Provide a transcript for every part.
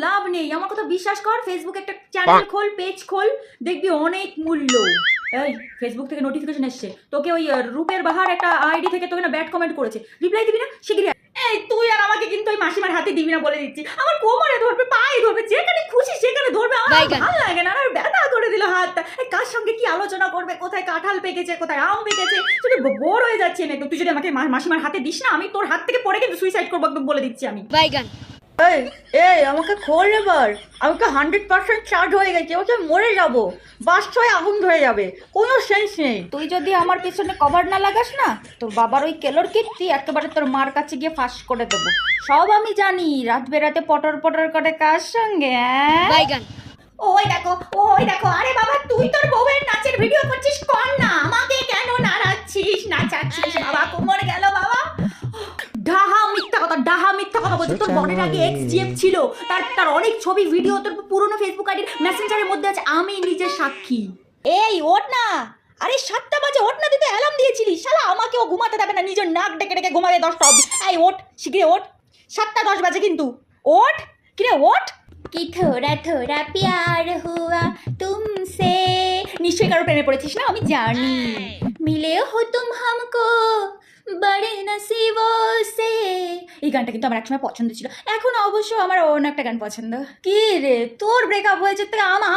লাভ নেই, আমার কথা বিশ্বাস কর। ফেসবুকে একটা চ্যানেল খোল, পেজ খোল, দেখবি অনেক মূল্য। এই ফেসবুক থেকে নোটিফিকেশন এসছে, তোকে ওই রূপের বাহার একটা আইডি থেকে তোকে না ব্যাড কমেন্ট করেছে, রিপ্লাই দিবি না শিগগিরই। এই তুই আর আমাকে কিন্তু ওই মাসিমার হাতে দিবি না বলে দিচ্ছি। আমার কোমরে ধরবে, পায়ে ধরবে, যেখানে খুশি সেখানে ধরবে। আমার ভালো লাগে না, আর ব্যথা করে দিল হাতটা। কার সঙ্গে কি আলোচনা করবে, কোথায় কাঁঠাল পেকেছে, কোথায় আম পেকেছে, শুধু বোর হয়ে যাচ্ছে না। তুই যদি আমাকে মাসিমার হাতে দিস না, আমি তোর হাত থেকে পড়ে কিন্তু সুইসাইড করবো, একদম বলে দিচ্ছি আমি। এই এই আমাকে খোল এবার, আমাকে 100% চার্জ হয়ে গেছে, ওকে মরে যাবো, বাস্ট হয়ে আগুন ধরে যাবে, কোনো সেন্স নেই। তুই যদি আমার পেছনে কভার না লাগাস না, তোর বাবার ওই কেলোর কীর্তি একেবারে তোর মার কাছে গিয়ে ফাঁস করে দেবো। সব আমি জানি, রাত বেরাতে পটর পটর করে কার সঙ্গে। ওই দেখো, ওই দেখো, আরে বাবা তুই তোর বউয়ের নাচের ভিডিও করছিস, কর না, আমাকে কেন নাড়াচ্ছিস, নাচাচ্ছিস? বাবা কোমর গেল বাবা। ডাহা মিথ্যা কথা বলছিস। তোর বরের আগে এক্সজিএফ ছিল, তার অনেক ছবি ভিডিও তোর পুরনো ফেসবুক আইডির মেসেঞ্জারের মধ্যে আছে, আমি নিজে সাক্ষী। এই ওঠ না, আরে 7টা বাজে, ওঠ না, তুই তো অ্যালার্ম দিয়েছিলিস। শালা আমাকেও ঘুমাতে দেবে না, নিজের নাক ডেকে ডেকে ঘুমাবে 10টা অবধি। এই ওঠ শিগগিরি ওঠ, 7:10 বাজে কিন্তু, ওঠ। কিরে ওঠ। कि थोड़ा थोड़ा प्यार हुआ तुमसे, নিশ্চয়ই কারো প্রেমে পড়েছিস না, আমি জানি। মিলে হো তুম হামকো বড়ে নসিবো সে, এই গানটা কিন্তু আমার একসময় পছন্দ ছিল, এখন অবশ্য আমার অন্য একটা গান পছন্দ। কি রে তোর ব্রেকআপ হয়েছে,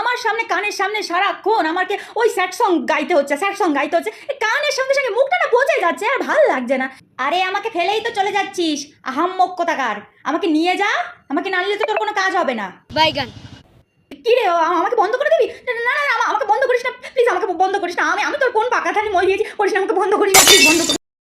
আমার সামনে, কানের সামনে সারাক্ষণ আমাকে ওই স্যাড সং গাইতে হচ্ছে, কানের সঙ্গে সঙ্গে মুখটা না বোঝাই যাচ্ছে, আর ভাল লাগছে না। আরে আমাকে ফেলেই তো চলে যাচ্ছিস, আহাম্মক কোথাকার। আমাকে নিয়ে যা, আমাকে না নিলে তো তোর কোনো কাজ হবে না। কি রে আমাকে বন্ধ করে দিবি? না আমাকে বন্ধ করিস না প্লিজ, আমাকে বন্ধ করিস না। আমি তোর কোন পাকা থানি মই দিয়েছি, করিস না, আমাকে বন্ধ করিস না প্লিজ, বন্ধ করিস।